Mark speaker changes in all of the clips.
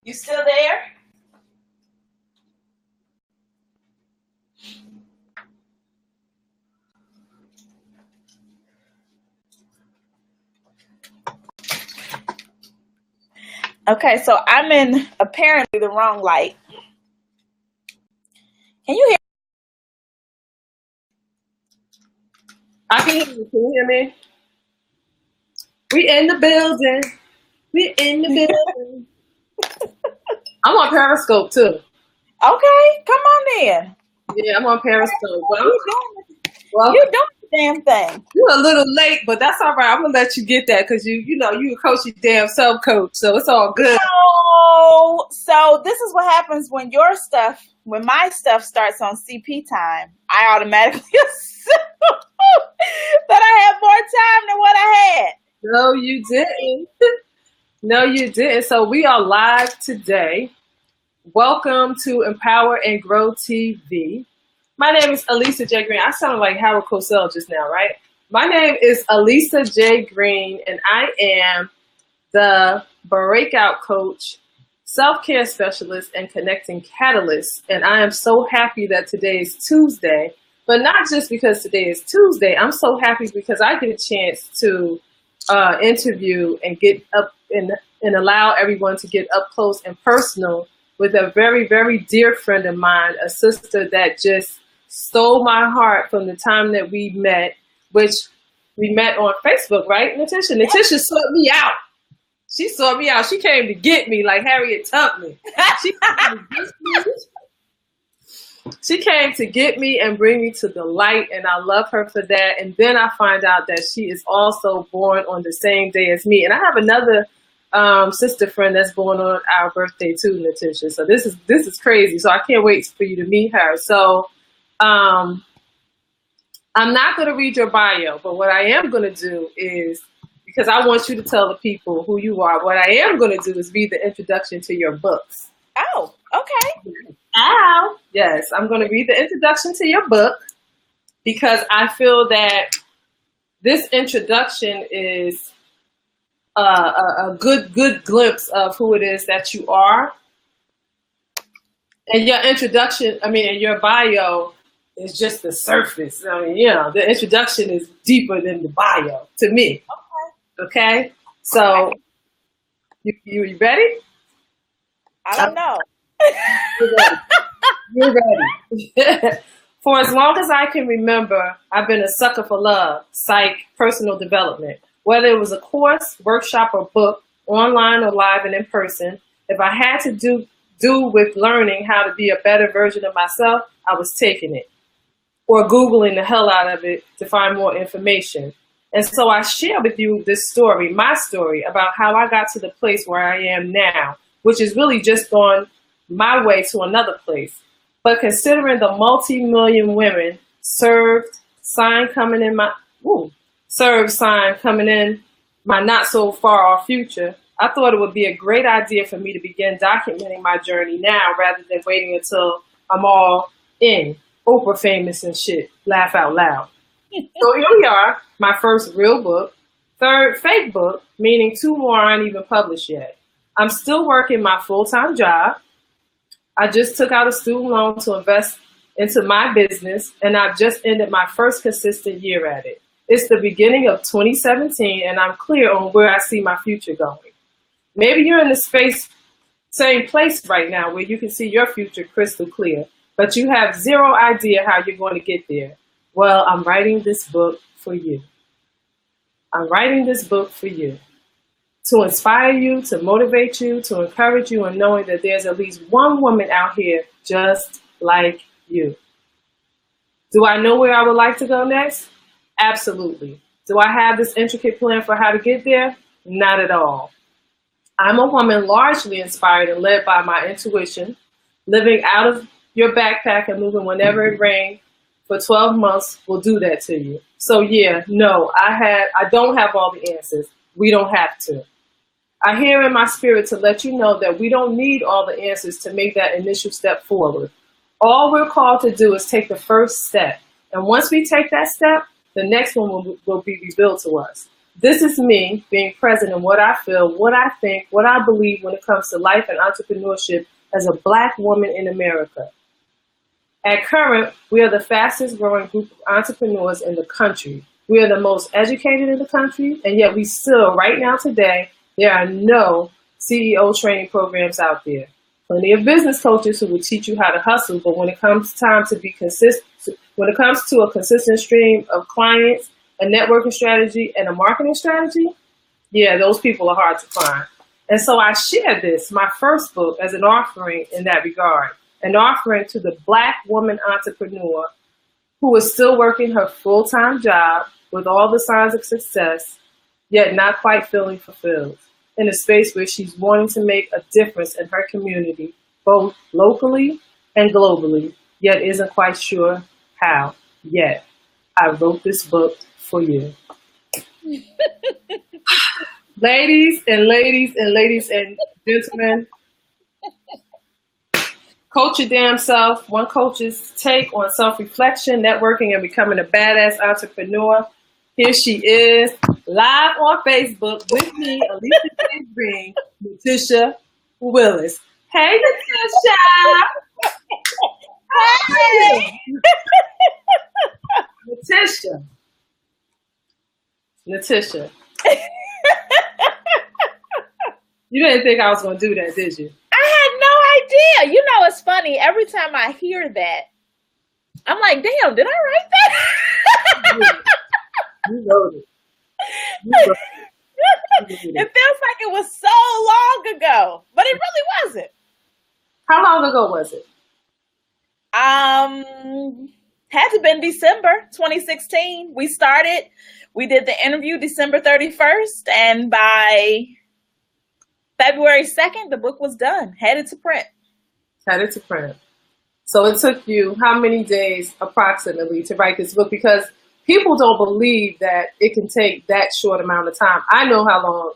Speaker 1: You still there? Okay, so I'm in apparently the wrong light. Can you hear?
Speaker 2: I can hear you. Can you hear me? We in the building. We in the building. I'm on Periscope too.
Speaker 1: Okay, come on in.
Speaker 2: Yeah, I'm on Periscope.
Speaker 1: You doing the damn thing.
Speaker 2: You're a little late, but that's all right. I'm gonna let you get that because you a coach, your damn self coach, so it's all good.
Speaker 1: So this is what happens when my stuff starts on CP time. I automatically assume that I have more time than what I had.
Speaker 2: No, you didn't. No, you didn't. So we are live today. Welcome to Empower and Grow TV. My name is Alisa J. Green. I sounded like Howard Cosell just now, right? My name is Alisa J. Green, and I am the Breakout Coach, Self-Care Specialist, and Connecting Catalyst. And I am so happy that today is Tuesday, but not just because today is Tuesday. I'm so happy because I get a chance to interview and get up and allow everyone to get up close and personal with a very, very dear friend of mine, a sister that just stole my heart from the time that we met, which we met on Facebook, right, Natisha? Natisha sought me out. She sought me out. She came to get me like Harriet Tubman. She came to get me and bring me to the light, and I love her for that. And then I find out that she is also born on the same day as me. And I have another sister friend that's born on our birthday too, Natisha. So this is crazy. So I can't wait for you to meet her. So I'm not going to read your bio, but what I am going to do is, because I want you to tell the people who you are, what I am going to do is read the introduction to your books.
Speaker 1: Oh, okay.
Speaker 2: Ow. Yes, I'm going to read the introduction to your book because I feel that this introduction is a good glimpse of who it is that you are. And your introduction, and your bio is just the surface. The introduction is deeper than the bio to me. Okay? So, you ready?
Speaker 1: I don't know.
Speaker 2: You're ready. For as long as I can remember, I've been a sucker for love, psych, personal development. Whether it was a course, workshop, or book, online or live and in person, if I had to do with learning how to be a better version of myself, I was taking it or Googling the hell out of it to find more information. And so I share with you this story, my story, about how I got to the place where I am now, which is really just on my way to another place. But considering the multi-million women served sign coming in my not so far off future, I thought it would be a great idea for me to begin documenting my journey now rather than waiting until I'm all in, Oprah famous and shit, laugh out loud. So here we are, my first real book, third fake book, meaning 2 more aren't even published yet. I'm still working my full-time job. I just took out a student loan to invest into my business, and I've just ended my first consistent year at it. It's the beginning of 2017, and I'm clear on where I see my future going. Maybe you're in the same place right now where you can see your future crystal clear, but you have zero idea how you're going to get there. Well, I'm writing this book for you. I'm writing this book for you. To inspire you, to motivate you, to encourage you, and knowing that there's at least one woman out here just like you. Do I know where I would like to go next? Absolutely. Do I have this intricate plan for how to get there? Not at all. I'm a woman largely inspired and led by my intuition, living out of your backpack and moving whenever it rains for 12 months will do that to you. So yeah, no, I don't have all the answers. We don't have to. I hear in my spirit to let you know that we don't need all the answers to make that initial step forward. All we're called to do is take the first step. And once we take that step, the next one will be revealed to us. This is me being present in what I feel, what I think, what I believe when it comes to life and entrepreneurship as a Black woman in America. At current, we are the fastest growing group of entrepreneurs in the country. We are the most educated in the country, and yet we still, right now today, there are no CEO training programs out there. Plenty of business coaches who will teach you how to hustle, but when it comes time to be consistent, when it comes to a consistent stream of clients, a networking strategy, and a marketing strategy, yeah, those people are hard to find. And so I share this, my first book, as an offering in that regard, an offering to the Black woman entrepreneur who is still working her full-time job with all the signs of success, yet not quite feeling fulfilled, in a space where she's wanting to make a difference in her community, both locally and globally, yet isn't quite sure how yet. I wrote this book for you. Ladies and gentlemen, coach your damn self. One coach's take on self-reflection, networking, and becoming a badass entrepreneur. Here she is, live on Facebook with me, Alisa J, Natisha Willis. Hey, Natisha.
Speaker 1: Hey.
Speaker 2: Natisha. You didn't think I was going to do that, did you?
Speaker 1: I had no idea. You know, it's funny. Every time I hear that, I'm like, damn, did I write that?
Speaker 2: You wrote it.
Speaker 1: It feels like it was so long ago, but it really wasn't.
Speaker 2: How long ago was it?
Speaker 1: Had to been December 2016. We did the interview December 31st, and by February 2nd, the book was done, headed to print. So it took you how many days approximately to write this book? Because people don't believe that it can take that short amount of time. I know how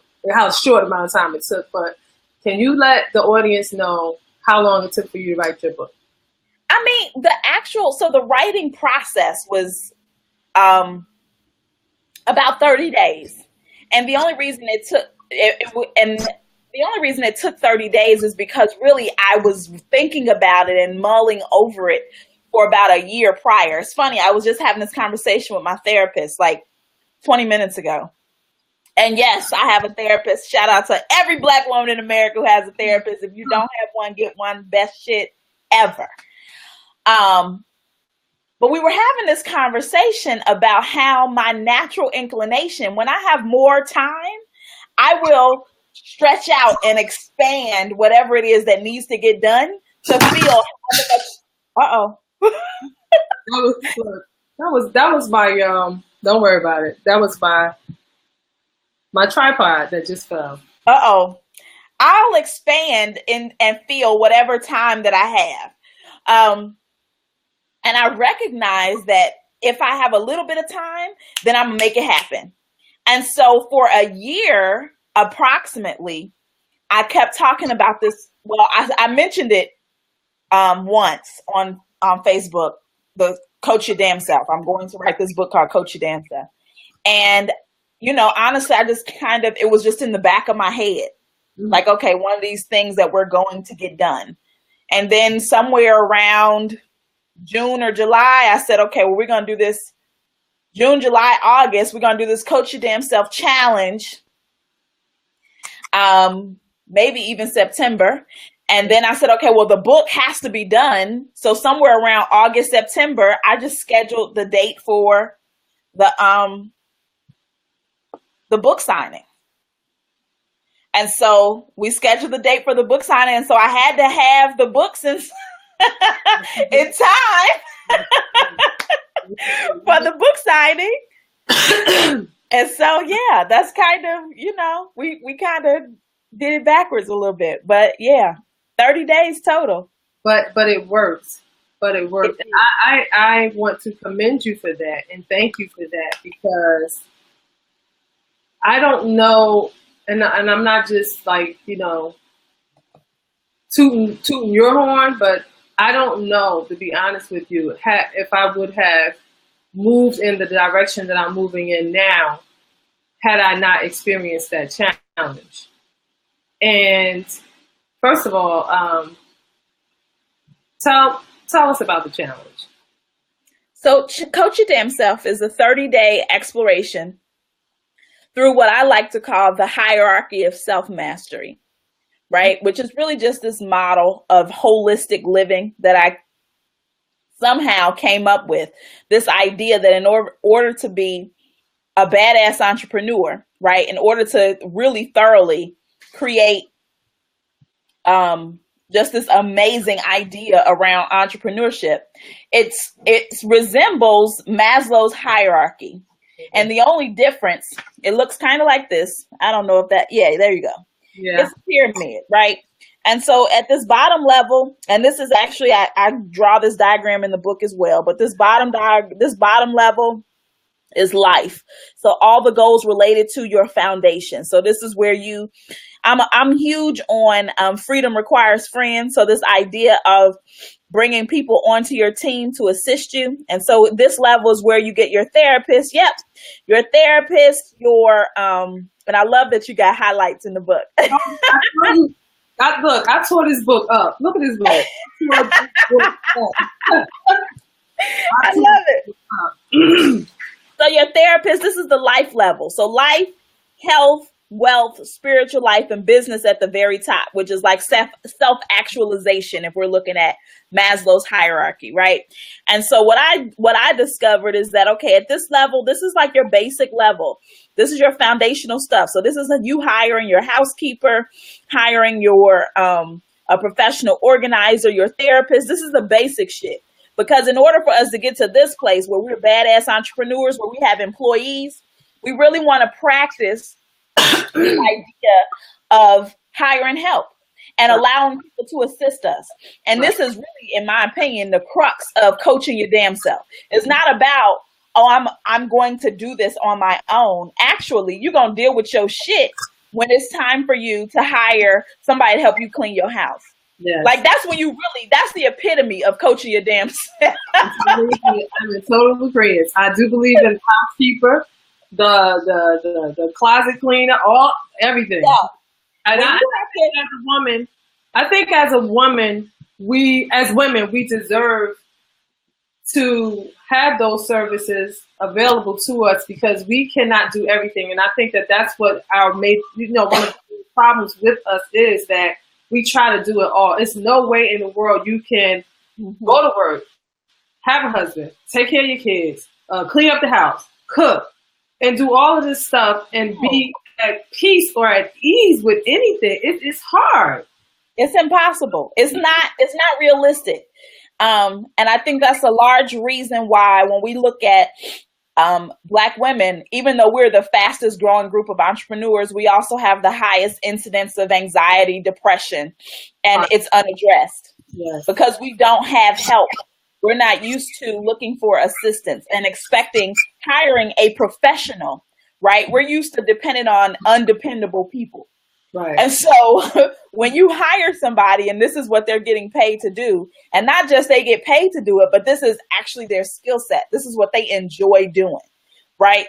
Speaker 1: short amount of time it took, but can you let the audience know how long it took for you to write your book? I mean, the writing process was about 30 days. And the only reason it took 30 days is because really I was thinking about it and mulling over it for about a year prior. It's funny, I was just having this conversation with my therapist like 20 minutes ago. And yes, I have a therapist. Shout out to every Black woman in America who has a therapist. If you don't have one, get one. Best shit ever. But we were having this conversation about how my natural inclination, when I have more time, I will stretch out and expand whatever it is that needs to get done to feel how much.
Speaker 2: That was my don't worry about it. That was my tripod that just fell.
Speaker 1: I'll expand and feel whatever time that I have. And I recognize that if I have a little bit of time, then I'm gonna make it happen. And so for a year, approximately, I kept talking about this. Well, I mentioned it once on Facebook, the Coach Your Damn Self. I'm going to write this book called Coach Your Damn Self. And, honestly, it was just in the back of my head. Mm-hmm. Like, okay, one of these things that we're going to get done. And then somewhere around June or July, I said, okay, well, we're going to do this June, July, August. We're going to do this Coach Your Damn Self challenge. Maybe even September. And then I said, okay, well, the book has to be done. So somewhere around August, September, I just scheduled the date for the book signing. And so we scheduled the date for the book signing. And so I had to have the books in time for the book signing. And so, yeah, that's kind of, we kind of did it backwards a little bit. But yeah, 30 days total.
Speaker 2: But it worked. I want to commend you for that and thank you for that, because I don't know, and I'm not just like, tooting your horn, but I don't know, to be honest with you, if I would have moved in the direction that I'm moving in now, had I not experienced that challenge. And first of all, tell us about the challenge.
Speaker 1: So Coach Your Damn Self is a 30-day exploration through what I like to call the hierarchy of self-mastery, right? Which is really just this model of holistic living that I somehow came up with. This idea that in order to be a badass entrepreneur, right? In order to really thoroughly create just this amazing idea around entrepreneurship, it resembles Maslow's hierarchy. And the only difference, it looks kind of like this. I don't know if that, yeah, there you go. Yeah. It's a pyramid, right? And so at this bottom level, and this is actually, I draw this diagram in the book as well, but this bottom level is life. So all the goals related to your foundation. So this is where I'm huge on freedom requires friends. So this idea of bringing people onto your team to assist you. And so this level is where you get your therapist. Yep. Your therapist, and I love that you got highlights in the book.
Speaker 2: I tore this book up. Look at this book.
Speaker 1: I love it. So your therapist, this is the life level. So life, health, wealth, spiritual life, and business at the very top, which is like self-actualization if we're looking at Maslow's hierarchy, right? And so what I discovered is that, okay, at this level, this is like your basic level. This is your foundational stuff. So this is you hiring your housekeeper, hiring your a professional organizer, your therapist. This is the basic shit. Because in order for us to get to this place where we're badass entrepreneurs, where we have employees, we really want to practice the idea of hiring help and allowing people to assist us. And this is really, in my opinion, the crux of coaching your damn self. It's not about, oh, I'm going to do this on my own. Actually, you're going to deal with your shit when it's time for you to hire somebody to help you clean your house. Yes. Like that's when that's the epitome of coaching your damn self.
Speaker 2: I'm in total agreement. I do believe in housekeeper, the closet cleaner, everything. Yeah. And I think as a woman, we deserve to have those services available to us because we cannot do everything. And I think that's what one of the problems with us is that we try to do it all. It's no way in the world you can go to work, have a husband, take care of your kids, clean up the house, cook, and do all of this stuff and be at peace or at ease with anything. It's hard.
Speaker 1: It's impossible. It's not realistic. And I think that's a large reason why when we look at Black women, even though we're the fastest growing group of entrepreneurs, we also have the highest incidence of anxiety, depression, and it's unaddressed. Yes. Because we don't have help. We're not used to looking for assistance and hiring a professional, right? We're used to depending on undependable people. Right. And so when you hire somebody and this is what they're getting paid to do, and not just they get paid to do it, but this is actually their skill set. This is what they enjoy doing, right?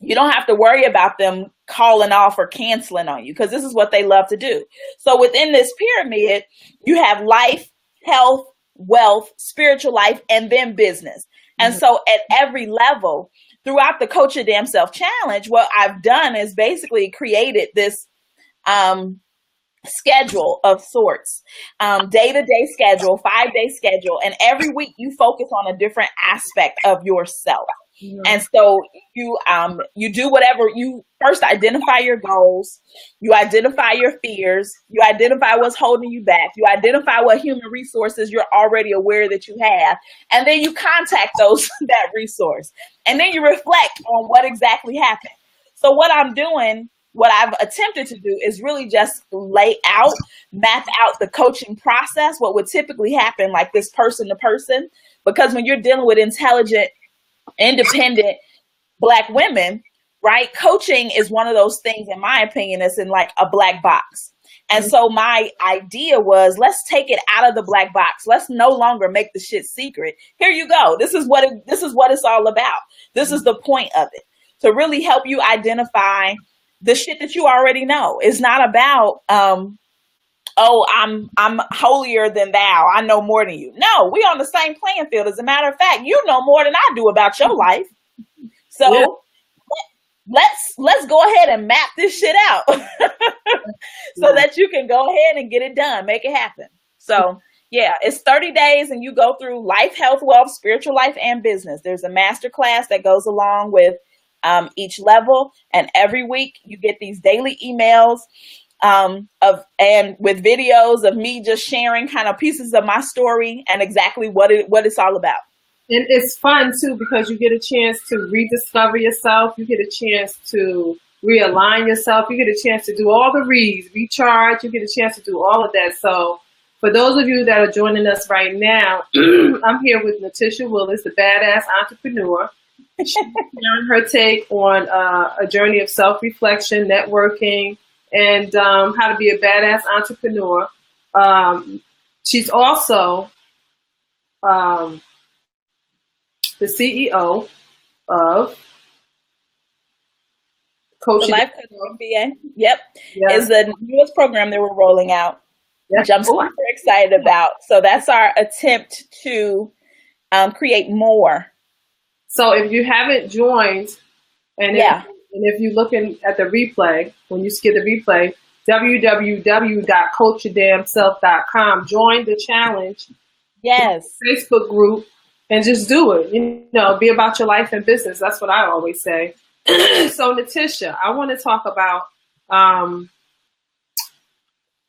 Speaker 1: You don't have to worry about them calling off or canceling on you because this is what they love to do. So within this pyramid, you have life, health, wealth, spiritual life, and then business. And so at every level throughout the Coach Your Damn Self Challenge, what I've done is basically created this schedule of sorts, day-to-day schedule, 5-day schedule. And every week you focus on a different aspect of yourself. Mm-hmm. And so you do whatever you first identify your goals, you identify your fears, you identify what's holding you back, you identify what human resources you're already aware that you have, and then you contact that resource. And then you reflect on what exactly happened. So what I've attempted to do is really just map out the coaching process, what would typically happen like this person to person, because when you're dealing with intelligent, independent Black women, right? Coaching is one of those things, in my opinion, that's in like a black box. And so my idea was, let's take it out of the black box. Let's no longer make the shit secret. Here you go. This is what it's all about. This is the point of it. to really help you identify the shit that you already know. It's not about, oh, I'm holier than thou. I know more than you. No, we on the same playing field. As a matter of fact, you know more than I do about your life. So
Speaker 2: Yeah.
Speaker 1: let's go ahead and map this shit out so that you can go ahead and get it done, make it happen. So yeah, it's 30 days and you go through life, health, wealth, spiritual life, and business. There's a master class that goes along with each level. And every week you get these daily emails with videos of me just sharing kind of pieces of my story and exactly what it's all about.
Speaker 2: And it's fun too, because you get a chance to rediscover yourself. You get a chance to realign yourself. You get a chance to do all the recharge. You get a chance to do all of that. So for those of you that are joining us right now, I'm here with Natisha Willis, the BadA Entrepreneur. She's sharing her take on a journey of self-reflection, networking, and how to be a badass entrepreneur. She's also the CEO of
Speaker 1: The Life Coach BA. Yep. Is the newest program that we're rolling out, which I'm super excited about. So that's our attempt to create more.
Speaker 2: So if you haven't joined, and if you're looking at the replay, when you skip the replay, www.coachyourdamnself.com, join the challenge.
Speaker 1: Yes.
Speaker 2: Facebook group. And just do it, be about your life and business. That's what I always say. So Natisha, I want to talk about,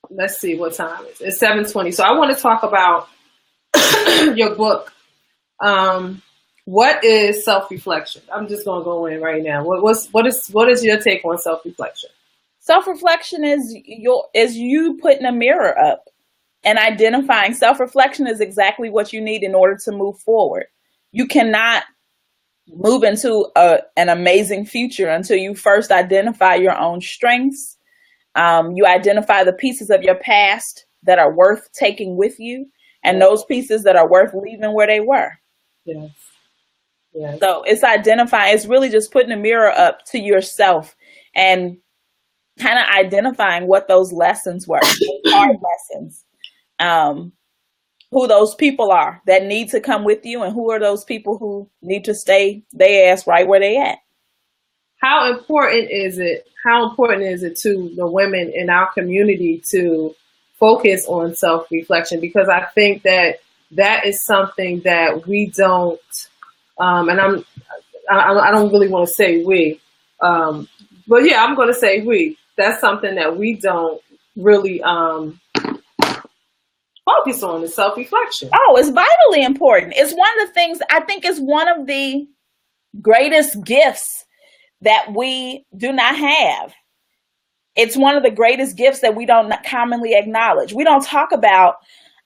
Speaker 2: let's see what time it is. It's 7:20. So I want to talk about your book. What is self-reflection? I'm just going to go in right now. What is your take on self-reflection?
Speaker 1: Self-reflection is you putting a mirror up and identifying. Self-reflection is exactly what you need in order to move forward. You cannot move into an amazing future until you first identify your own strengths. You identify the pieces of your past that are worth taking with you, and those pieces that are worth leaving where they were.
Speaker 2: Yes. Yes.
Speaker 1: So it's really just putting a mirror up to yourself and kind of identifying what those lessons were, hard lessons. Who those people are that need to come with you, and who are those people who need to stay their ass right where they at.
Speaker 2: How important is it to the women in our community to focus on self-reflection? Because I think that is something that we don't, and I don't really want to say we, but yeah, I'm going to say we. That's something that we don't really focus on, is self-reflection.
Speaker 1: Oh, it's vitally important. It's one of the things, I think it's one of the greatest gifts that we do not have. It's one of the greatest gifts that we don't commonly acknowledge. We don't talk about,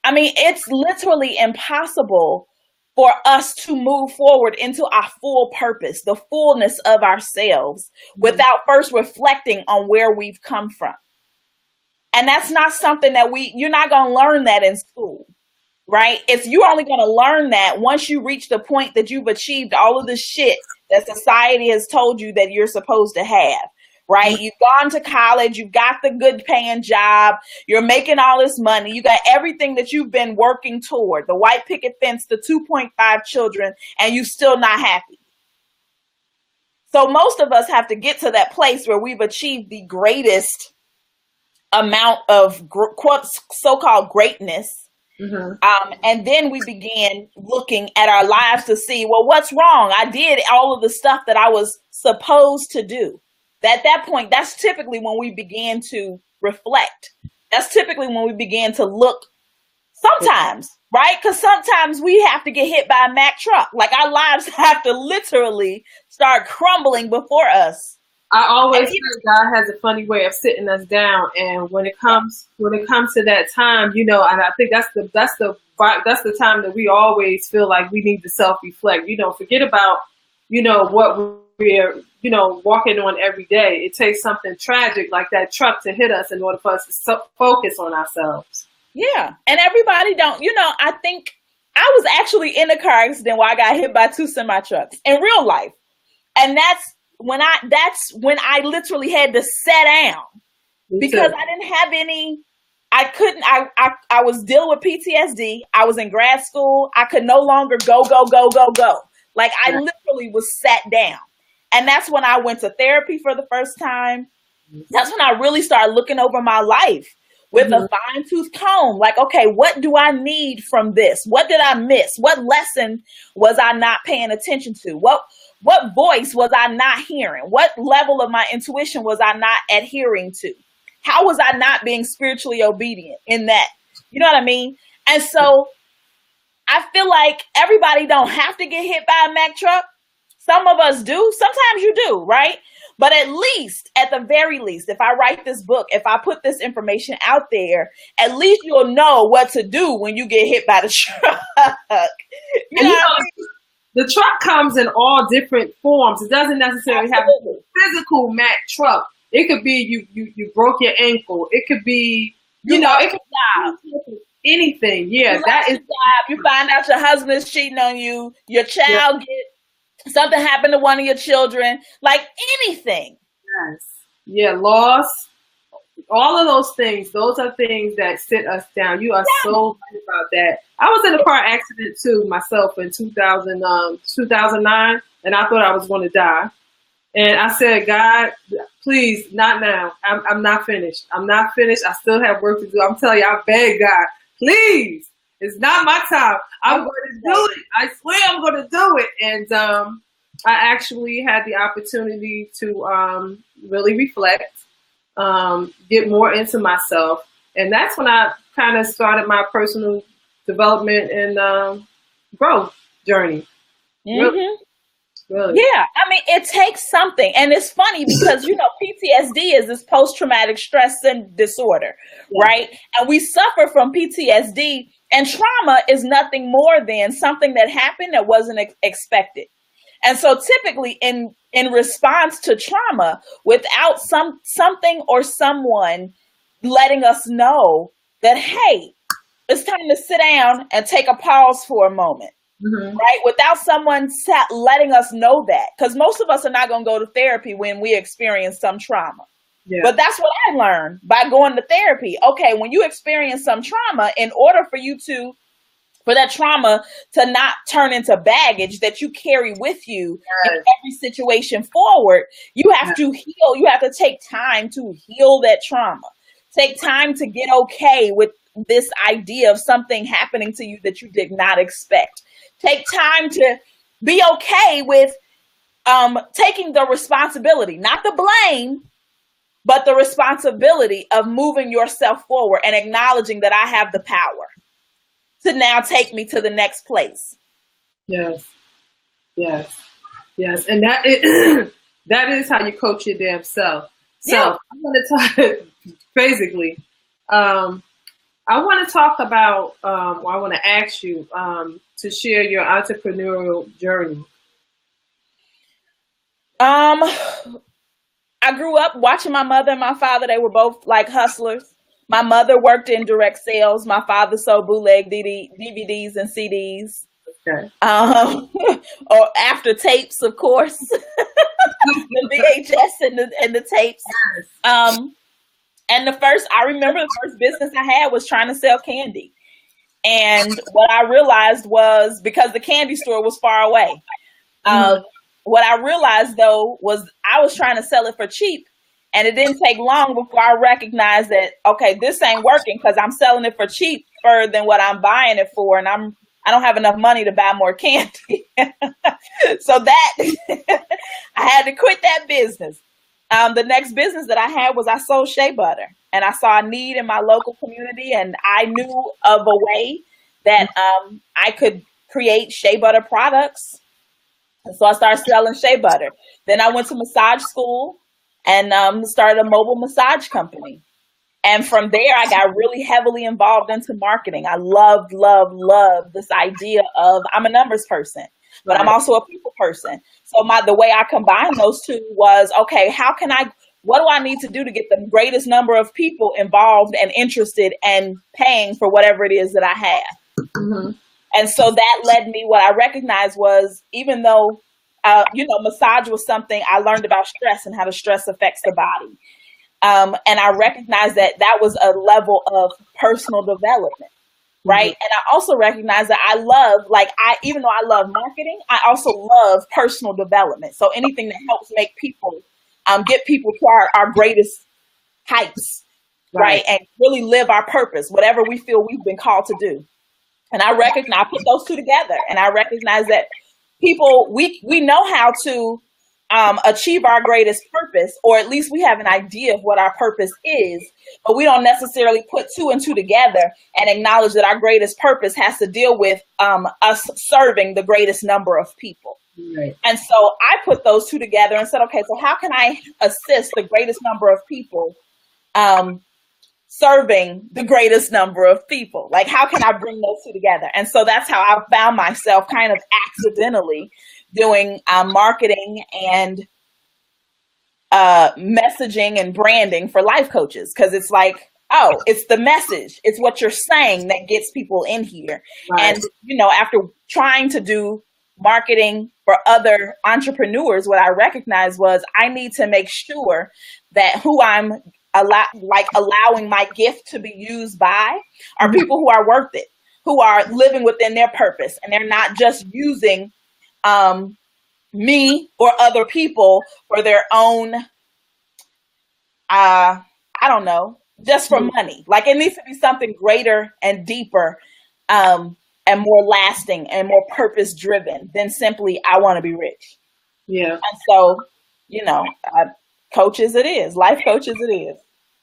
Speaker 1: it's literally impossible for us to move forward into our full purpose, the fullness of ourselves, without first reflecting on where we've come from. And that's not something that you're not going to learn that in school, right? You're only going to learn that once you reach the point that you've achieved all of the shit that society has told you that you're supposed to have, right? You've gone to college, you've got the good paying job, you're making all this money, you got everything that you've been working toward, the white picket fence, the 2.5 children, and you're still not happy. So most of us have to get to that place where we've achieved the greatest amount of so-called greatness. And then we began looking at our lives to see, well, what's wrong? I did all of the stuff that I was supposed to do. At that point, that's typically when we began to reflect. That's typically when we began to look sometimes, right? Because sometimes we have to get hit by a Mack truck. Like our lives have to literally start crumbling before us.
Speaker 2: I always say God has a funny way of sitting us down, and when it comes to that time, and I think that's the time that we always feel like we need to self-reflect. Forget about what we're walking on every day. It takes something tragic like that truck to hit us in order for us to focus on ourselves.
Speaker 1: Yeah, and everybody don't. I think I was actually in a car accident where I got hit by 2 semi trucks in real life, and that's that's when I literally had to sit down because I didn't have any. I couldn't. I was dealing with PTSD. I was in grad school. I could no longer go. Like I literally was sat down, and that's when I went to therapy for the first time. That's when I really started looking over my life with a fine-tooth comb. Like, okay, what do I need from this? What did I miss? What lesson was I not paying attention to? What voice was I not hearing? What level of my intuition was I not adhering to? How was I not being spiritually obedient in that? You know what I mean? And so I feel like everybody don't have to get hit by a Mack truck. Some of us do. Sometimes you do, right? But at the very least, if I write this book, if I put this information out there, at least you'll know what to do when you get hit by the truck. You know what I mean?
Speaker 2: The truck comes in all different forms. It doesn't necessarily have a physical Mack truck. It could be you broke your ankle. It could be, it could be anything. Yeah,
Speaker 1: you find out your husband is cheating on you. Your child something happened to one of your children, like anything.
Speaker 2: Yes. Yeah, loss. All of those things, those are things that sit us down. You are so right about that. I was in a car accident too myself in 2009, and I thought I was going to die. And I said, God, please, not now. I'm not finished. I'm not finished. I still have work to do. I'm telling you, I beg God, please. It's not my time. I'm going to do it. I swear I'm going to do it. And I actually had the opportunity to really reflect, get more into myself. And that's when I kind of started my personal development and growth journey.
Speaker 1: Mm-hmm. Really. Yeah. I mean, it takes something. And it's funny because, PTSD is this post-traumatic stress disorder, right? And we suffer from PTSD. And trauma is nothing more than something that happened that wasn't expected. And so typically in response to trauma, without something or someone letting us know that, hey, it's time to sit down and take a pause for a moment, right? Without someone letting us know that, because most of us are not going to go to therapy when we experience some trauma. Yeah. But that's what I learned by going to therapy. Okay, when you experience some trauma, in order for that trauma to not turn into baggage that you carry with you in every situation forward, you have to heal. You have to take time to heal that trauma. Take time to get okay with this idea of something happening to you that you did not expect. Take time to be okay with taking the responsibility, not the blame, but the responsibility of moving yourself forward and acknowledging that I have the power to now take me to the next place.
Speaker 2: Yes. And that is how you coach your damn self. So I'm going to talk, basically, I want to talk about, I want to ask you to share your entrepreneurial journey.
Speaker 1: I grew up watching my mother and my father. They were both like hustlers. My mother worked in direct sales. My father sold bootleg DVDs and CDs. Okay. Or after tapes, of course. The VHS and the tapes. And I remember the first business I had was trying to sell candy. And what I realized was, because the candy store was far away, what I realized, though, was I was trying to sell it for cheap. And it didn't take long before I recognized that, okay, this ain't working because I'm selling it for cheaper than what I'm buying it for. And I don't have enough money to buy more candy. So that I had to quit that business. The next business that I had was I sold shea butter. And I saw a need in my local community. And I knew of a way that I could create shea butter products. And so I started selling shea butter. Then I went to massage school and started a mobile massage company. And from there, I got really heavily involved into marketing. I loved this idea of, I'm a numbers person, but I'm also a people person. So the way I combined those two was, okay, what do I need to do to get the greatest number of people involved and interested and paying for whatever it is that I have? Mm-hmm. And so that led me, what I recognized was, even though massage was something I learned about stress and how the stress affects the body. And I recognized that was a level of personal development. Right. And I also recognize that I love, even though I love marketing, I also love personal development. So anything that helps make people, get people to our greatest heights, right? And really live our purpose, whatever we feel we've been called to do. And I put those two together, and I recognize that people, we know how to achieve our greatest purpose, or at least we have an idea of what our purpose is, but we don't necessarily put two and two together and acknowledge that our greatest purpose has to deal with us serving the greatest number of people. Right. And so I put those two together and said, okay, so how can I assist the greatest number of people serving the greatest number of people? Like, how can I bring those two together? And so that's how I found myself kind of accidentally doing marketing and messaging and branding for life coaches. Because it's like, oh, it's the message. It's what you're saying that gets people in here. Right. And, after trying to do marketing for other entrepreneurs, what I recognized was I need to make sure that who I'm allowing my gift to be used by are people who are worth it, who are living within their purpose, and they're not just using me or other people for their own, I don't know, just for money. Like, it needs to be something greater and deeper and more lasting and more purpose driven than simply, I want to be rich. Yeah. And so, coaches it is, life coaches it is.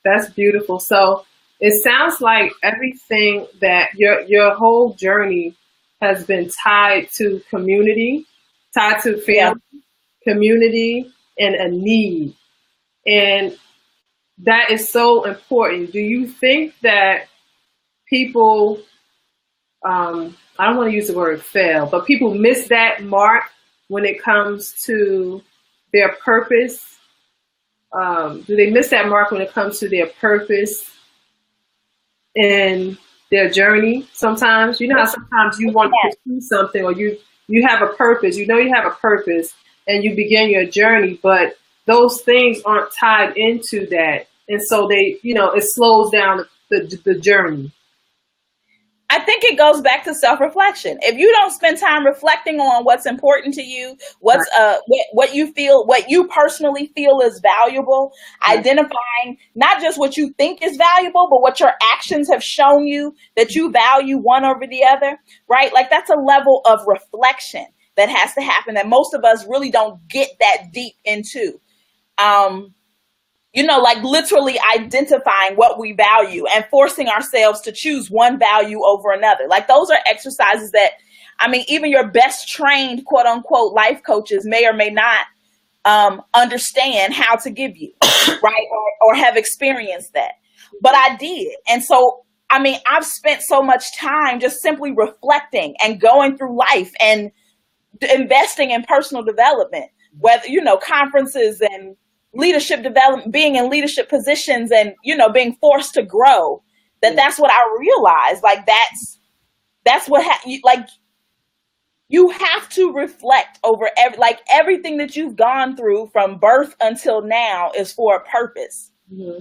Speaker 2: That's beautiful. So it sounds like everything that your whole journey has been tied to community, tied to family, community, and a need. And that is so important. Do you think that people, I don't want to use the word fail, but people miss that mark when it comes to their purpose? Do they miss that mark when it comes to their purpose in their journey? Sometimes, how sometimes you want to pursue something, or you have a purpose, you have a purpose, and you begin your journey, but those things aren't tied into that. And so they, it slows down the journey.
Speaker 1: I think it goes back to self-reflection. If you don't spend time reflecting on what's important to you, what you feel, what you personally feel is valuable, identifying not just what you think is valuable, but what your actions have shown you that you value one over the other, right? Like, that's a level of reflection that has to happen that most of us really don't get that deep into. Like literally identifying what we value and forcing ourselves to choose one value over another. Like, those are exercises that, even your best trained, quote unquote, life coaches may or may not understand how to give you, right? Or have experienced that. But I did. And so, I've spent so much time just simply reflecting and going through life and investing in personal development, whether, conferences and leadership development, being in leadership positions and, being forced to grow, that's what I realized. Like, that's what, you have to reflect over everything that you've gone through from birth until now is for a purpose. Mm-hmm.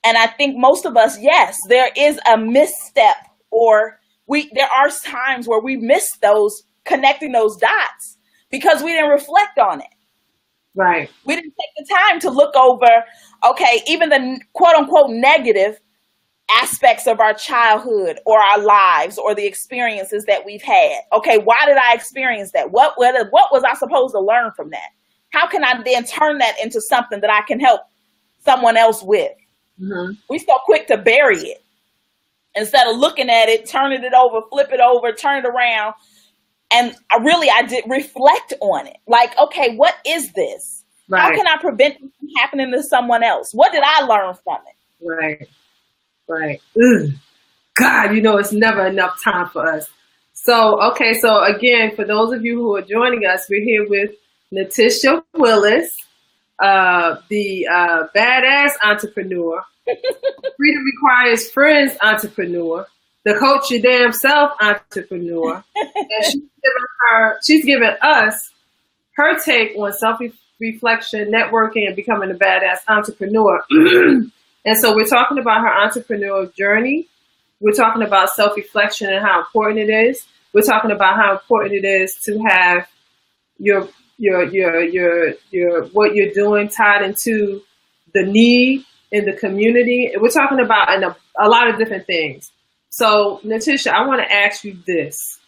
Speaker 1: And I think most of us, yes, there is a misstep, or there are times where we miss connecting those dots because we didn't reflect on it. Right. We didn't take the time to look over, okay, even the quote unquote negative aspects of our childhood or our lives or the experiences that we've had. Okay, why did I experience that? What was I supposed to learn from that? How can I then turn that into something that I can help someone else with? Mm-hmm. We're so quick to bury it instead of looking at it, turning it over, flip it over, turn it around. And I did reflect on it. Like, okay, what is this? Right. How can I prevent it from happening to someone else? What did I learn from it?
Speaker 2: Right. Right. Ugh. God, it's never enough time for us. So again, for those of you who are joining us, we're here with Natisha Willis, the BadAss Entrepreneur, Freedom Requires Friends Entrepreneur, the Coach Your Damn Self Entrepreneur. And she's given us her take on self-reflection, networking, and becoming a badass entrepreneur. And so we're talking about her entrepreneurial journey. We're talking about self-reflection and how important it is. We're talking about how important it is to have your what you're doing tied into the need in the community. We're talking about a lot of different things. So, Natisha, I want to ask you this,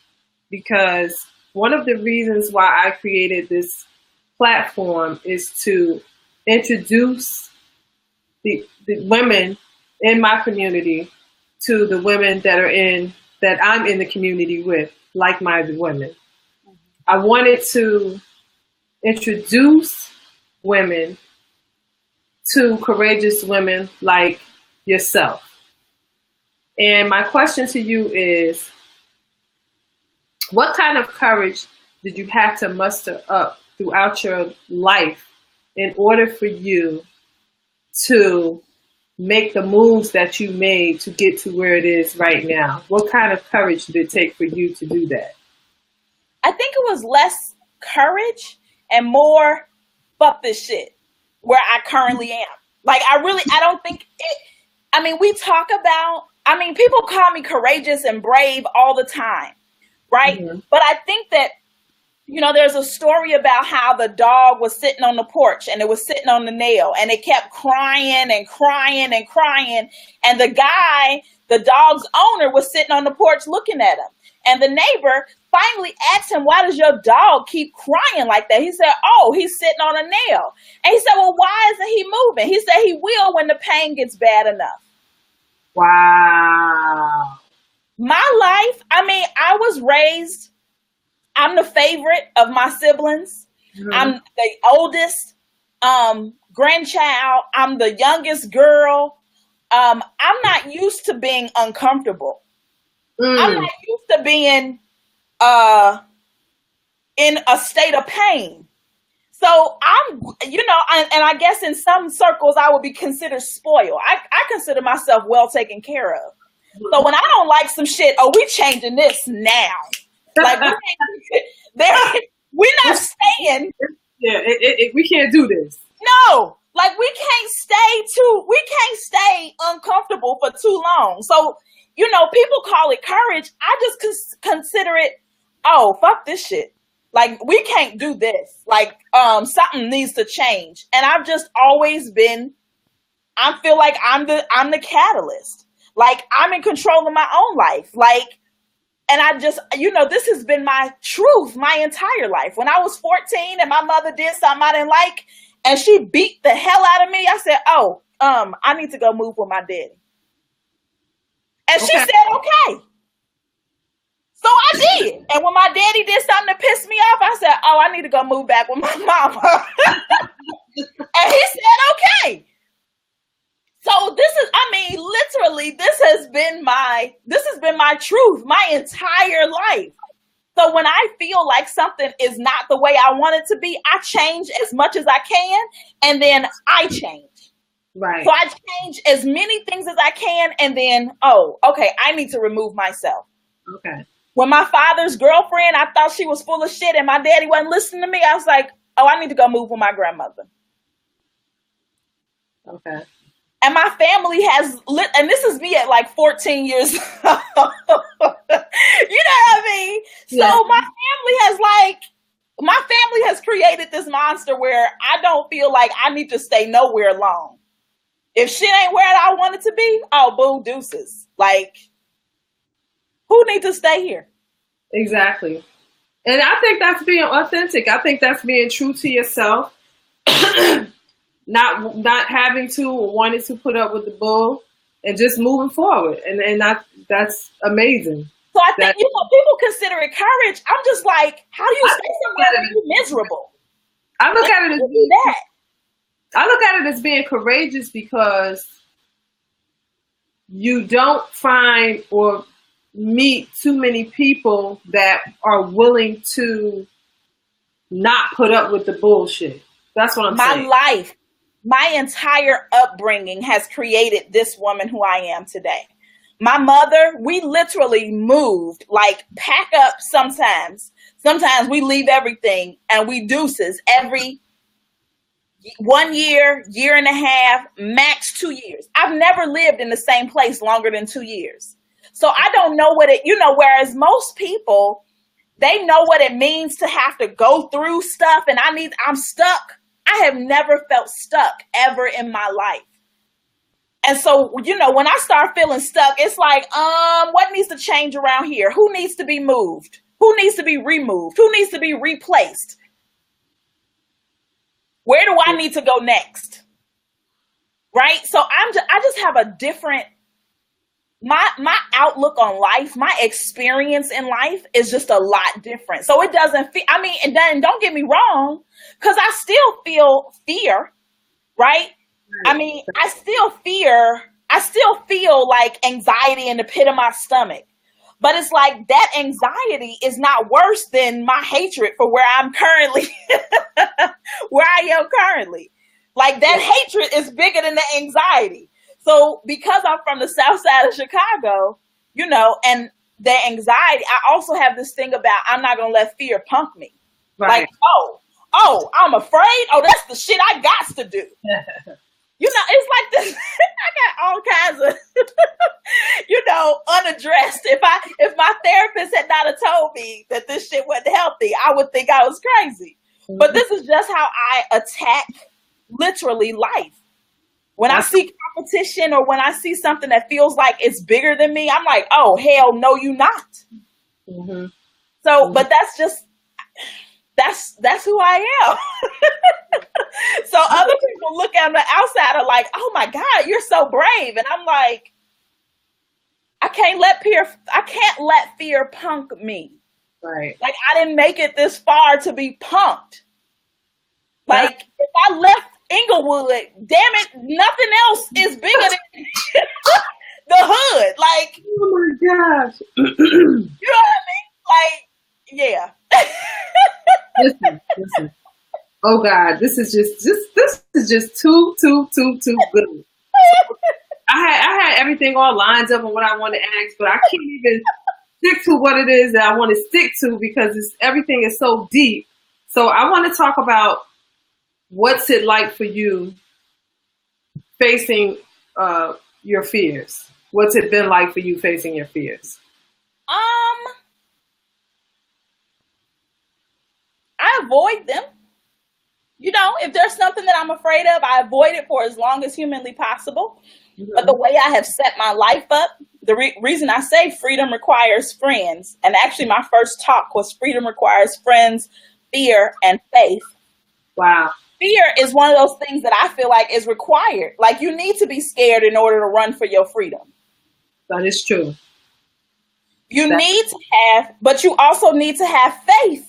Speaker 2: because one of the reasons why I created this platform is to introduce the women in my community to the women that I'm in the community with, like-minded women. I wanted to introduce women to courageous women like yourself. And my question to you is, what kind of courage did you have to muster up throughout your life in order for you to make the moves that you made to get to where it is right now? What kind of courage did it take for you to do that?
Speaker 1: I think it was less courage and more fuck this shit where I currently am. Like, I don't think it, people call me courageous and brave all the time, right? Mm-hmm. But I think that, there's a story about how the dog was sitting on the porch and it was sitting on the nail and it kept crying and crying and crying. And the dog's owner, was sitting on the porch looking at him. And the neighbor finally asked him, why does your dog keep crying like that? He said, oh, he's sitting on a nail. And he said, well, why isn't he moving? He said he will when the pain gets bad enough.
Speaker 2: Wow.
Speaker 1: My life, I was raised, I'm the favorite of my siblings. Mm-hmm. I'm the oldest grandchild. I'm the youngest girl. I'm not used to being uncomfortable. I'm not used to being in a state of pain. So I'm, and I guess in some circles I would be considered spoiled. I consider myself well taken care of. So when I don't like some shit, we changing this now. Like we're not staying.
Speaker 2: Yeah, we can't do this.
Speaker 1: No, like we can't stay uncomfortable for too long. So, people call it courage. I just consider it, fuck this shit. Like, we can't do this. Like, something needs to change. And I've just always been, I feel like I'm the catalyst. Like, I'm in control of my own life. Like, and I just, this has been my truth my entire life. When I was 14 and my mother did something I didn't like, and she beat the hell out of me, I said, I need to go move with my daddy. And she said, okay. So I did. And when my daddy did something that pissed me off, I said, I need to go move back with my mama. And he said, okay. So this is, literally, this has been my truth my entire life. So when I feel like something is not the way I want it to be, I change as much as I can, and then I change.
Speaker 2: Right.
Speaker 1: So I change as many things as I can, and then, okay, I need to remove myself.
Speaker 2: Okay.
Speaker 1: When my father's girlfriend, I thought she was full of shit, and my daddy wasn't listening to me, I was like, I need to go move with my grandmother.
Speaker 2: Okay.
Speaker 1: And my family has and this is me at like 14 years old. You know what I mean? Yeah. So my family has created this monster where I don't feel like I need to stay nowhere long. If shit ain't where I want it to be, boo deuces. Like, who needs to stay here?
Speaker 2: Exactly. And I think that's being authentic. I think that's being true to yourself. Not having to or wanting to put up with the bull and just moving forward. And that's amazing.
Speaker 1: So I think, people consider it courage. I'm just like, how do you stay somewhere when you're miserable?
Speaker 2: I look at it as being courageous because you don't find or meet too many people that are willing to not put up with the bullshit. That's what I'm saying. My entire upbringing has created this woman who I am today.
Speaker 1: My mother, we literally moved, like pack up sometimes. Sometimes we leave everything and we deuces every 1 year, year and a half, max 2 years. I've never lived in the same place longer than 2 years. So I don't know what it, whereas most people, they know what it means to have to go through stuff, and I'm stuck. I have never felt stuck ever in my life. And so, when I start feeling stuck, it's like, what needs to change around here? Who needs to be moved? Who needs to be removed? Who needs to be replaced? Where do I need to go next? Right? So I just have a different, my outlook on life, my experience in life is just a lot different. So it doesn't feel, and then don't get me wrong, because I still feel fear, right? I still feel like anxiety in the pit of my stomach. But it's like that anxiety is not worse than my hatred for where I'm currently, where I am currently. Like that hatred is bigger than the anxiety. So because I'm from the south side of Chicago, and the anxiety, I also have this thing about I'm not going to let fear punk me. Right. Like, oh, I'm afraid. Oh, that's the shit I got to do. It's like this. I got all kinds of, unaddressed. If my therapist had not have told me that this shit wasn't healthy, I would think I was crazy. Mm-hmm. But this is just how I attack literally life. When I see competition or when I see something that feels like it's bigger than me, I'm like, oh, hell no, you not. Mm-hmm. So, but that's who I am. So other people look on the outside are like, oh my God, you're so brave. And I'm like, I can't let fear punk me. Right. Like I didn't make it this far to be punked. Like if I left Inglewood, damn it, nothing else is bigger than the hood. Like, oh my gosh. You know what I mean? Like, yeah.
Speaker 2: Listen. Oh God, this is just too good. I had everything all lined up on what I want to ask, but I can't even stick to what it is that I want to stick to because everything is so deep. So I want to talk about what's it like for you facing your fears. What's it been like for you facing your fears?
Speaker 1: I avoid them. If there's something that I'm afraid of, I avoid it for as long as humanly possible. Mm-hmm. But the way I have set my life up, the reason I say freedom requires friends, and actually my first talk was freedom requires friends, fear, and faith.
Speaker 2: Wow.
Speaker 1: Fear is one of those things that I feel like is required. Like you need to be scared in order to run for your freedom.
Speaker 2: That is true.
Speaker 1: But you also need to have faith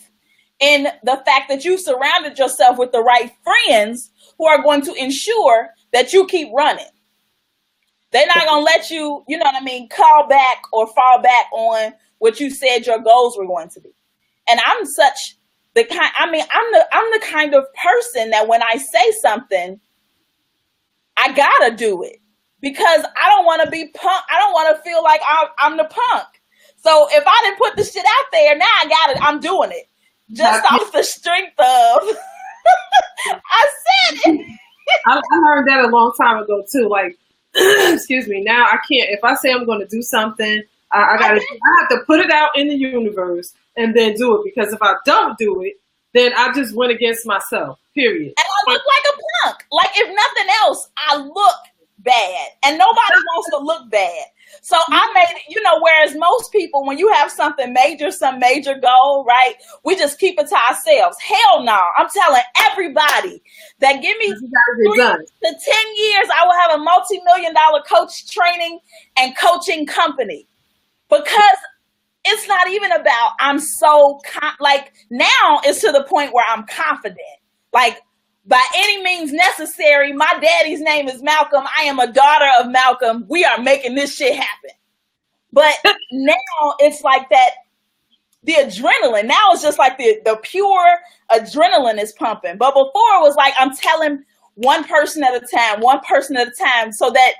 Speaker 1: in the fact that you surrounded yourself with the right friends who are going to ensure that you keep running. They're not going to let you, call back or fall back on what you said your goals were going to be. And I'm the kind of person that when I say something, I gotta do it because I don't want to be punk. I don't want to feel like I'm the punk. So if I didn't put the shit out there, now I got it. I'm doing it. Just off the strength of, I said it.
Speaker 2: I learned that a long time ago too. Like, excuse me. Now I can't. If I say I'm going to do something, I have to put it out in the universe and then do it. Because if I don't do it, then I just went against myself. Period.
Speaker 1: And I look like a punk. Like if nothing else, I look bad, and nobody wants to look bad. So I made it, whereas most people, when you have some major goal, right, we just keep it to ourselves. Hell no. I'm telling everybody that give me 3 to 10 years, I will have a multi-million-dollar coach training and coaching company. Because it's not even about, I'm so, now it's to the point where I'm confident. Like, by any means necessary, my daddy's name is Malcolm. I am a daughter of Malcolm. We are making this shit happen. But now it's like that, the adrenaline. Now it's just like the pure adrenaline is pumping. But before it was like I'm telling one person at a time, so that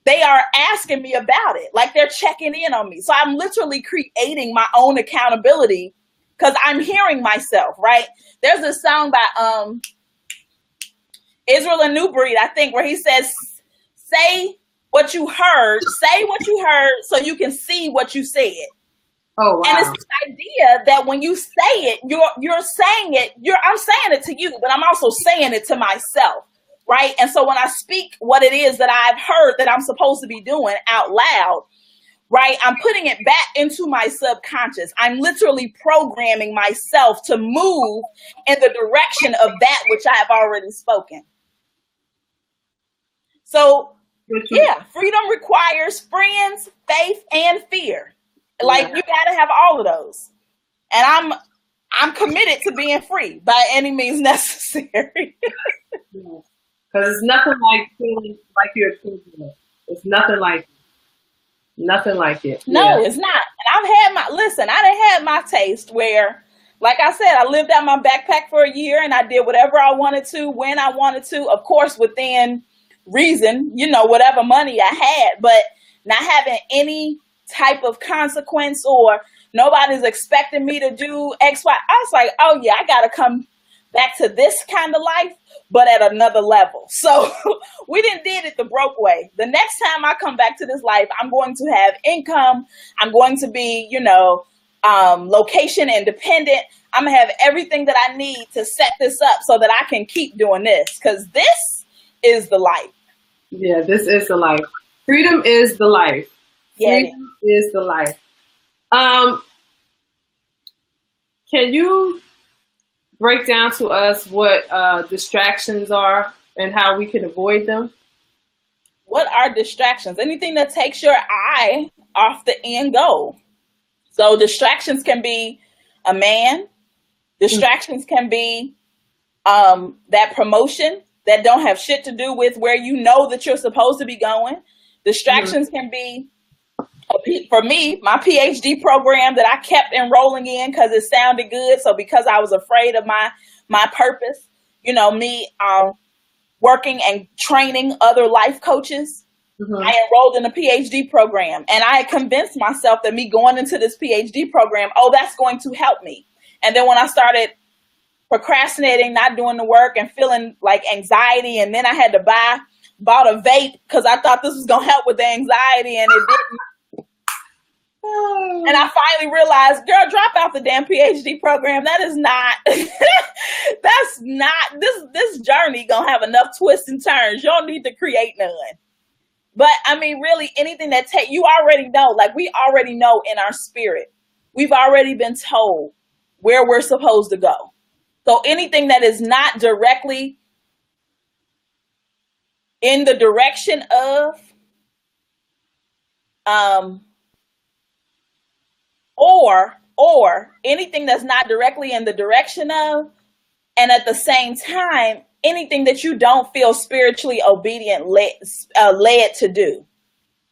Speaker 1: they are asking me about it. Like they're checking in on me. So I'm literally creating my own accountability because I'm hearing myself, right? There's a song by Israel and New Breed, I think, where he says, say what you heard so you can see what you said.
Speaker 2: Oh, wow.
Speaker 1: And it's this idea that when you say it, you're saying it, I'm saying it to you, but I'm also saying it to myself, right? And so when I speak what it is that I've heard that I'm supposed to be doing out loud, right, I'm putting it back into my subconscious. I'm literally programming myself to move in the direction of that which I have already spoken. So, yeah, freedom requires friends, faith, and fear. Like, you got to have all of those. And I'm committed to being free by any means necessary.
Speaker 2: Because it's nothing like feeling like you're thinking it. It's nothing like it. Nothing like it.
Speaker 1: No, it's not. And I done had my taste where, like I said, I lived out my backpack for a year and I did whatever I wanted to, when I wanted to, of course, within reason, whatever money I had, but not having any type of consequence or nobody's expecting me to do X, Y. I was like, oh yeah, I got to come back to this kind of life, but at another level. So we did it the broke way. The next time I come back to this life, I'm going to have income. I'm going to be, location independent. I'm going to have everything that I need to set this up so that I can keep doing this, because this is the life.
Speaker 2: Yeah, this is the life. Freedom is the life. Freedom is the life. Can you break down to us what distractions are and how we can avoid them?
Speaker 1: What are distractions? Anything that takes your eye off the end goal. So distractions can be a man. Distractions can be that promotion that don't have shit to do with where you know that you're supposed to be going. Distractions can be, for me, my PhD program that I kept enrolling in because it sounded good. So because I was afraid of my purpose, me working and training other life coaches, I enrolled in a PhD program. And I had convinced myself that me going into this PhD program, that's going to help me. And then when I started procrastinating, not doing the work and feeling like anxiety, and then I had to bought a vape because I thought this was going to help with the anxiety, and it didn't. And I finally realized, girl, drop out the damn PhD program. That is not, that's not, this journey going to have enough twists and turns. You don't need to create none. But I mean, really anything that you already know, like we already know in our spirit, we've already been told where we're supposed to go. So anything that is not directly in the direction of, or anything that's not directly in the direction of, and at the same time, anything that you don't feel spiritually obedient, led to do,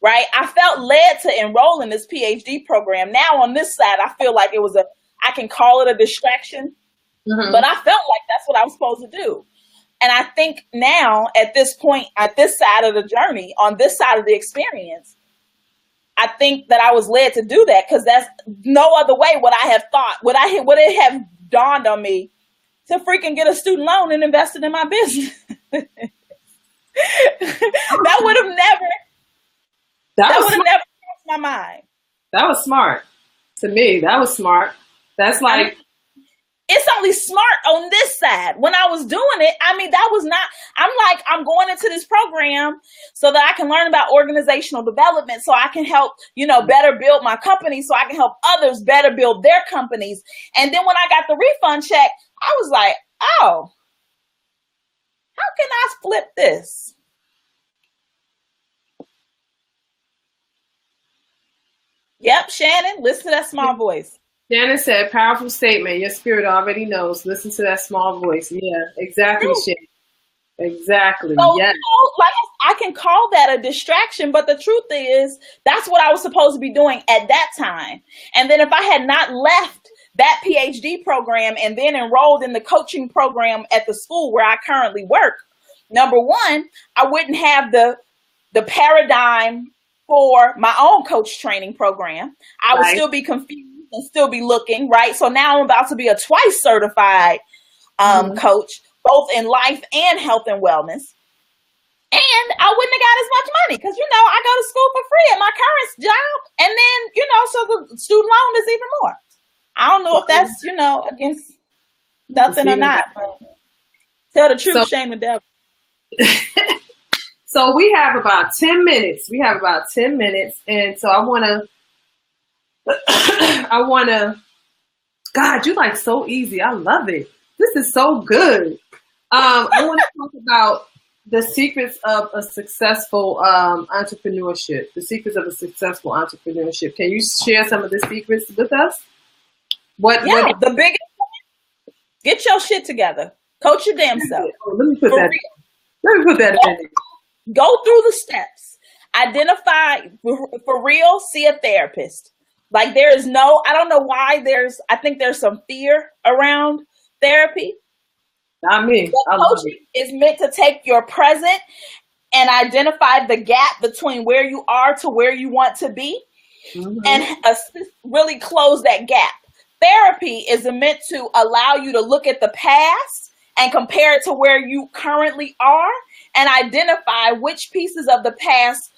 Speaker 1: right? I felt led to enroll in this PhD program. Now on this side, I feel like I can call it a distraction, but I felt like that's what I was supposed to do. And I think now at this point, at this side of the journey, on this side of the experience, I think that I was led to do that because that's no other way would I have thought, would it have dawned on me to freaking get a student loan and invest it in my business. That would have never crossed my mind. That was smart.
Speaker 2: To me, that was smart. That's like,
Speaker 1: it's only smart on this side. When I was doing it, I mean, that was not, I'm going into this program so that I can learn about organizational development, so I can help, better build my company, so I can help others better build their companies. And then when I got the refund check, I was like, oh, how can I flip this? Yep, Shannon, listen to that small voice.
Speaker 2: Shannon said, powerful statement. Your spirit already knows. Listen to that small voice. Yeah, exactly, Shannon. Exactly.
Speaker 1: So,
Speaker 2: yes.
Speaker 1: Like I can call that a distraction, but the truth is that's what I was supposed to be doing at that time. And then if I had not left that PhD program and then enrolled in the coaching program at the school where I currently work, number one, I wouldn't have the the paradigm for my own coach training program. I would still be confused and still be looking, right? So now I'm about to be a twice certified coach, both in life and health and wellness. And I wouldn't have got as much money because, I go to school for free at my current job. And then, so the student loan is even more. I don't know if that's, against nothing or not. Tell the truth, shame the devil.
Speaker 2: So we have about 10 minutes. And so I want to, God, you're like so easy. I love it. This is so good. I want to talk about the secrets of a successful entrepreneurship. Can you share some of the secrets with us?
Speaker 1: The biggest one, get your shit together. Coach your damn self.
Speaker 2: Let me put that in.
Speaker 1: Go through the steps. Identify, for real, see a therapist. Like there is I don't know why I think there's some fear around therapy.
Speaker 2: Not me.
Speaker 1: Coaching is meant to take your present and identify the gap between where you are to where you want to be and really close that gap. Therapy is meant to allow you to look at the past and compare it to where you currently are and identify which pieces of the past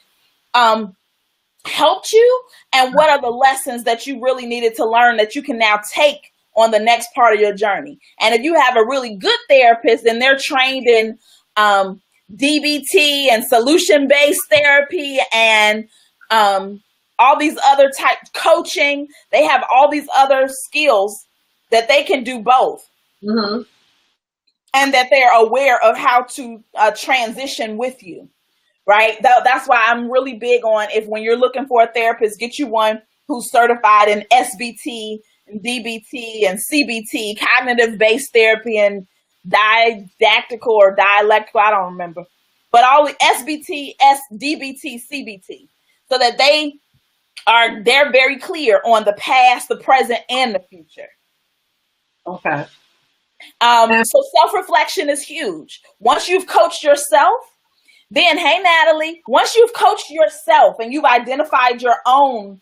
Speaker 1: helped you and what are the lessons that you really needed to learn that you can now take on the next part of your journey. And if you have a really good therapist and they're trained in DBT and solution-based therapy and all these other type coaching, they have all these other skills that they can do both. And that they're aware of how to transition with you, right? That's why I'm really big on when you're looking for a therapist, get you one who's certified in SBT, and DBT, and CBT, cognitive-based therapy, and didactical or dialectical, I don't remember. But all the SBT, DBT, CBT, so that they're very clear on the past, the present, and the future.
Speaker 2: Okay.
Speaker 1: So self-reflection is huge. Once you've coached yourself, then, hey, Natalie, once you've coached yourself and you've identified your own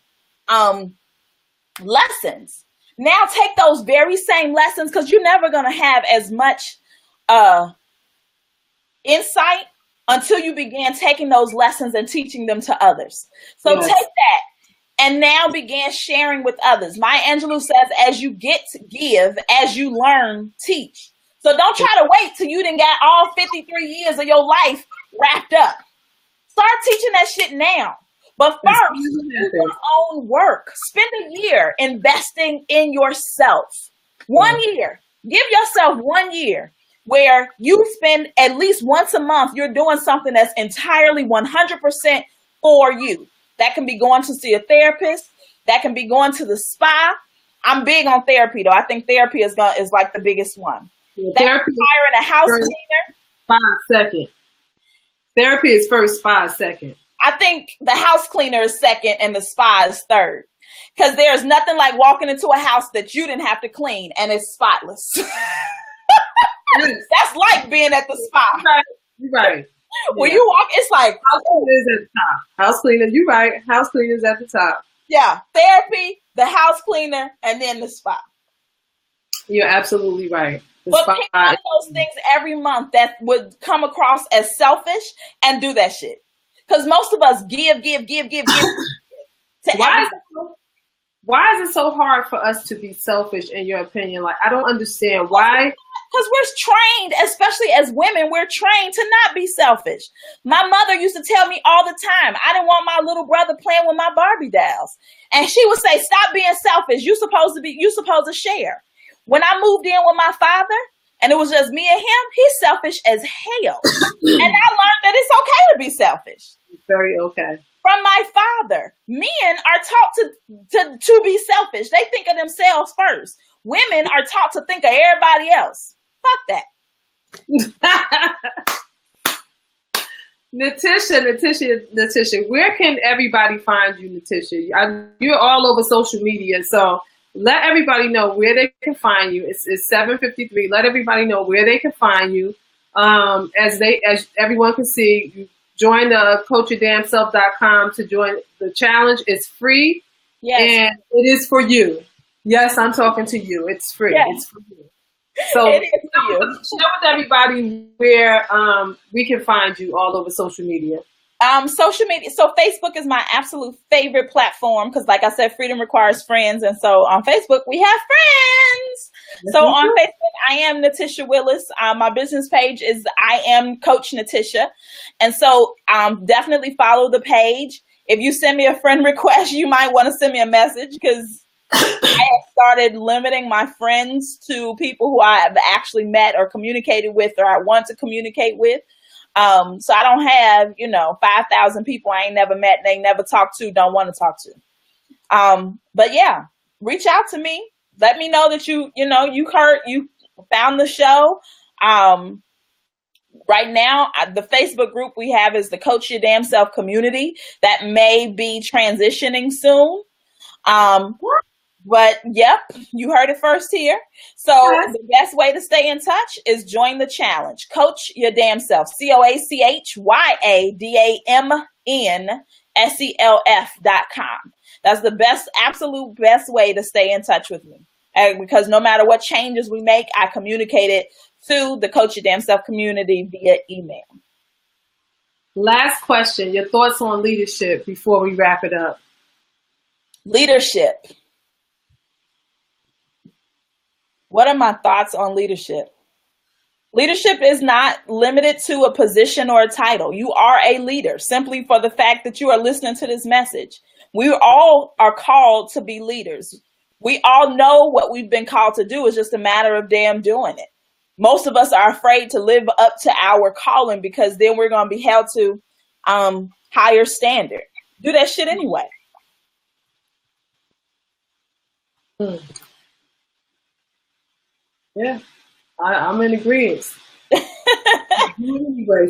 Speaker 1: lessons, now take those very same lessons because you're never going to have as much insight until you begin taking those lessons and teaching them to others. So take that and now begin sharing with others. Maya Angelou says, as you give, as you learn, teach. So don't try to wait till you done got all 53 years of your life wrapped up. Start teaching that shit now. But first, do your own work. Spend a year investing in yourself. 1 year. Give yourself 1 year where you spend at least once a month, you're doing something that's entirely 100% for you. That can be going to see a therapist. That can be going to the spa. I'm big on therapy, though. I think therapy is like the biggest one.
Speaker 2: Yeah,
Speaker 1: therapy hiring a house cleaner.
Speaker 2: 5 seconds. Therapy is first, 5 seconds.
Speaker 1: I think the house cleaner is second and the spa is third. Because there's nothing like walking into a house that you didn't have to clean and it's spotless. That's like being at the spa.
Speaker 2: Right.
Speaker 1: When you walk, it's like
Speaker 2: house cleaner is at the top. House cleaner, you're right. House cleaner is at the top.
Speaker 1: Yeah, therapy, the house cleaner, and then the spa.
Speaker 2: You're absolutely right.
Speaker 1: But pick one of those things every month that would come across as selfish and do that shit. Because most of us give.
Speaker 2: Why is it so hard for us to be selfish, in your opinion? Like, I don't understand why.
Speaker 1: Because we're trained, especially as women, we're trained to not be selfish. My mother used to tell me all the time, I didn't want my little brother playing with my Barbie dolls. And she would say, stop being selfish. You're supposed to share. When I moved in with my father, and it was just me and him, he's selfish as hell. And I learned that it's okay to be selfish.
Speaker 2: It's very okay.
Speaker 1: From my father, men are taught to be selfish. They think of themselves first. Women are taught to think of everybody else. Fuck that.
Speaker 2: Natisha, where can everybody find you, Natisha? You're all over social media, so let everybody know where they can find you. It's 7:53. Let everybody know where they can find you. As everyone can see, join the coachyourdamnself.com to join the challenge. It's free.
Speaker 1: Yes.
Speaker 2: And it is for you. Yes, I'm talking to you. It's free.
Speaker 1: Yes.
Speaker 2: It's for you. So
Speaker 1: it is for you.
Speaker 2: Share with everybody where we can find you all over social media.
Speaker 1: Social media. So Facebook is my absolute favorite platform because, like I said, freedom requires friends. And so on Facebook, we have friends. So on Facebook, I am Natisha Willis. My business page is I am Coach Natisha. And so definitely follow the page. If you send me a friend request, you might want to send me a message because I have started limiting my friends to people who I have actually met or communicated with or I want to communicate with. So I don't have, 5,000 people I ain't never met, they never talked to, don't want to talk to. But yeah, reach out to me. Let me know that you found the show. Right now, the Facebook group we have is the Coach Your Damn Self community that may be transitioning soon. But yep, you heard it first here. So the best way to stay in touch is join the challenge. Coach Your Damn Self, CoachYadamnself.com. That's the absolute best way to stay in touch with me. Because no matter what changes we make, I communicate it to the Coach Your Damn Self community via email.
Speaker 2: Last question, your thoughts on leadership before we wrap it up.
Speaker 1: Leadership. What are my thoughts on leadership? Leadership is not limited to a position or a title. You are a leader simply for the fact that you are listening to this message. We all are called to be leaders. We all know what we've been called to do. It's just a matter of damn doing it. Most of us are afraid to live up to our calling because then we're going to be held to higher standard. Do that shit anyway.
Speaker 2: Yeah, I'm in agreement.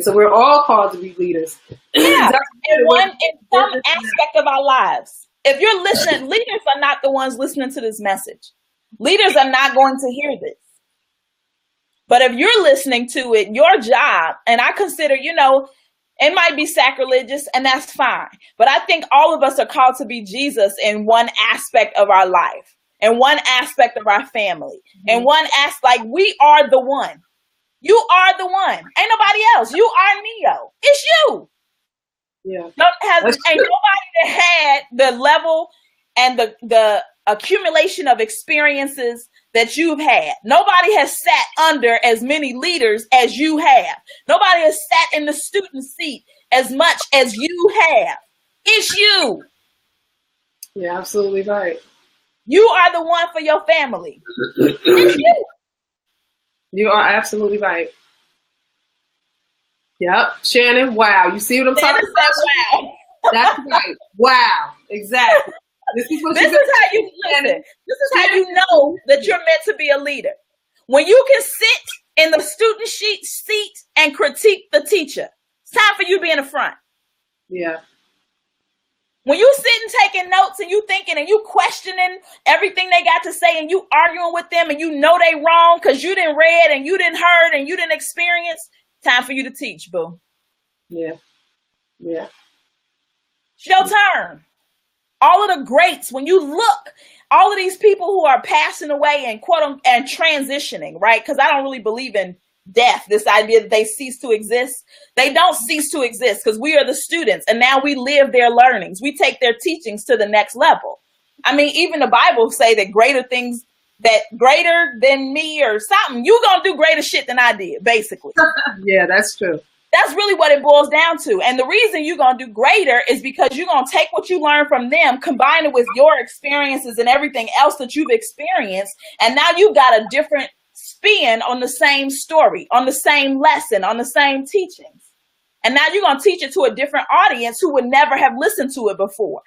Speaker 2: So we're all called to be leaders.
Speaker 1: Yeah, in some aspect of our lives. If you're listening, leaders are not the ones listening to this message. Leaders are not going to hear this. But if you're listening to it, your job, and I consider, it might be sacrilegious, and that's fine. But I think all of us are called to be Jesus in one aspect of our life. In one aspect of our family, in one aspect, like we are the one. You are the one. Ain't nobody else. You are Neo. It's you.
Speaker 2: Yeah.
Speaker 1: Ain't nobody that had the level and the accumulation of experiences that you've had. Nobody has sat under as many leaders as you have. Nobody has sat in the student seat as much as you have. It's you.
Speaker 2: You're absolutely right.
Speaker 1: You are the one for your family. It's you.
Speaker 2: You are absolutely right. Yep. Shannon, wow. You see what I'm talking about?
Speaker 1: Wow.
Speaker 2: That's right. Wow. Exactly. This is how you
Speaker 1: know that you're meant to be a leader. When you can sit in the student seat and critique the teacher, it's time for you to be in the front.
Speaker 2: Yeah.
Speaker 1: When you sitting taking notes and you thinking and you questioning everything they got to say and you arguing with them and you know they wrong because you didn't read and you didn't heard and you didn't experience, time for you to teach, boo.
Speaker 2: Yeah. Yeah.
Speaker 1: It's your turn. All of the greats, when you look, all of these people who are passing away and and transitioning, right? Because I don't really believe in death, this idea that they cease to exist. They don't cease to exist because we are the students and now we live their learnings. We take their teachings to the next level. I mean, even the Bible say that greater than me or something, you gonna do greater shit than I did, basically.
Speaker 2: Yeah, that's true.
Speaker 1: That's really what it boils down to. And the reason you're going to do greater is because you're going to take what you learn from them, combine it with your experiences and everything else that you've experienced. And now you've got a different spin on the same story, on the same lesson, on the same teachings. And now you're going to teach it to a different audience who would never have listened to it before.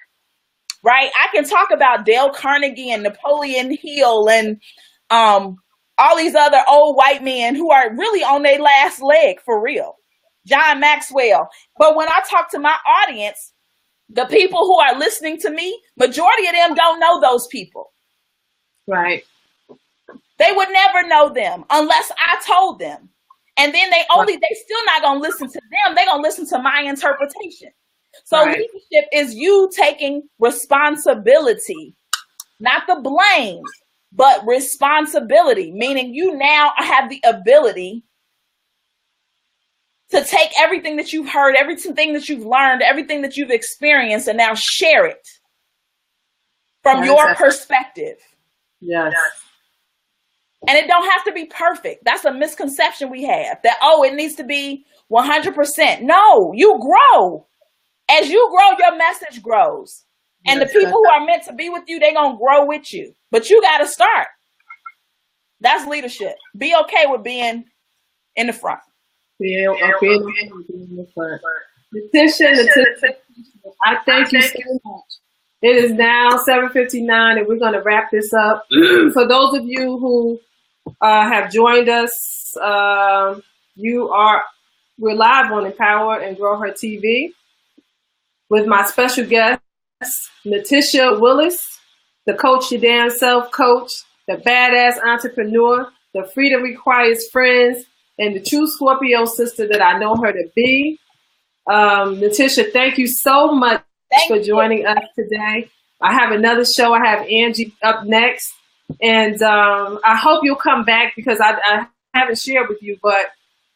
Speaker 1: Right? I can talk about Dale Carnegie and Napoleon Hill and all these other old white men who are really on their last leg for real. John Maxwell. But when I talk to my audience, the people who are listening to me, majority of them don't know those people.
Speaker 2: Right.
Speaker 1: They would never know them unless I told them. And then they still not going to listen to them. They're going to listen to my interpretation. So leadership is you taking responsibility, not the blame, but responsibility, meaning you now have the ability to take everything that you've heard, everything that you've learned, everything that you've experienced, and now share it from your perspective.
Speaker 2: Yes.
Speaker 1: And it don't have to be perfect. That's a misconception we have that, it needs to be 100%. No, you grow. As you grow, your message grows. And the people who are meant to be with you, they're going to grow with you. But you got to start. That's leadership. Be okay with being in the front.
Speaker 2: Yeah, okay. Natisha, I thank you so much. It is now 7:59, and we're going to wrap this up. For those of you who have joined us, we're live on Empower and Grow Her TV with my special guest, Natisha Willis, the Coach Your Damn Self coach, the badass entrepreneur, the Freedom Requires Friends, and the true Scorpio sister that I know her to be. Natisha, thank you so much for joining us today. I have another show. I have Angie up next. And I hope you'll come back because I haven't shared with you, but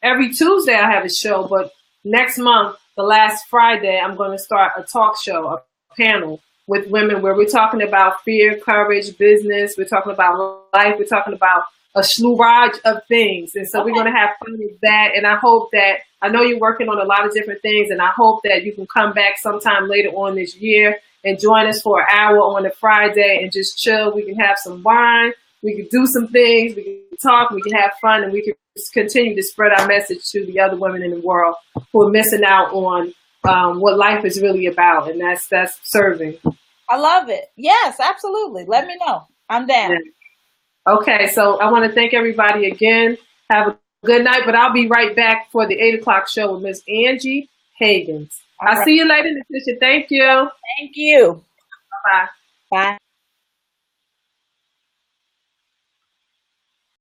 Speaker 2: every Tuesday I have a show. But next month, the last Friday, I'm going to start a talk show, a panel with women where we're talking about fear, courage, business. We're talking about life. We're talking about a slew of things. And so we're going to have fun with that. And I hope that, I know you're working on a lot of different things, and I hope that you can come back sometime later on this year and join us for an hour on a Friday and just chill. We can have some wine. We can do some things. We can talk. We can have fun, and we can continue to spread our message to the other women in the world who are missing out on what life is really about, and that's serving.
Speaker 1: I love it. Yes, absolutely. Let me know. I'm down.
Speaker 2: Yeah. Okay, so I want to thank everybody again. Have a good night, but I'll be right back for the 8 o'clock show with Miss Angie Higgins. I'll see you later, Natisha. Thank you.
Speaker 1: Thank you.
Speaker 2: Bye-bye.
Speaker 1: Bye.